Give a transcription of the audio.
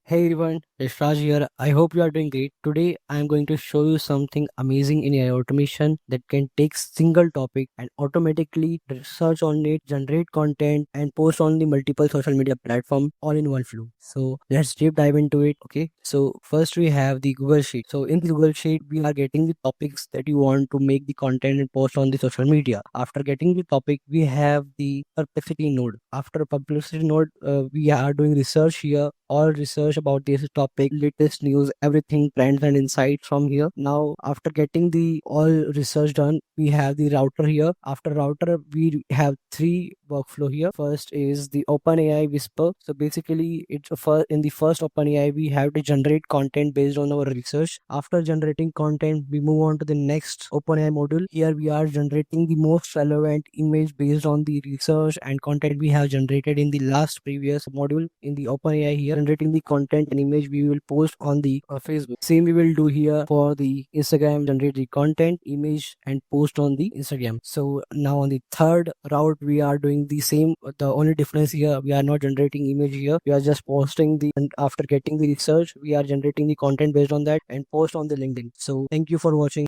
Hey everyone, it's Raj here. I hope you are doing great. Today I am going to show you something amazing in AI automation that can take single topic and automatically research on it, generate content and post on the multiple social media platform all in one flow. So let's deep dive into it. Okay. So first we have the Google Sheet. So in the Google Sheet we are getting the topics that you want to make the content and post on the social media. After getting the topic, we have the Perplexity node. After Perplexity node, we are doing research here, all research about this topic, latest news, everything, trends and insights from here. Now after getting the all research done, we have the router here. After router, we have three workflow here. First is the OpenAI Whisper. So basically it's in the first OpenAI we have to generate content based on our research. After generating content, we move on to the next OpenAI module. Here we are generating the most relevant image based on the research and content we have generated in the last previous module in the OpenAI. Here generating the content and image we will post on the Facebook. Same we will do here for the Instagram, generate the content, image and post on the Instagram. So now on the third route we are doing the same. The only difference here, we are not generating image here, we are just posting the, and after getting the research we are generating the content based on that and post on the LinkedIn. So thank you for watching.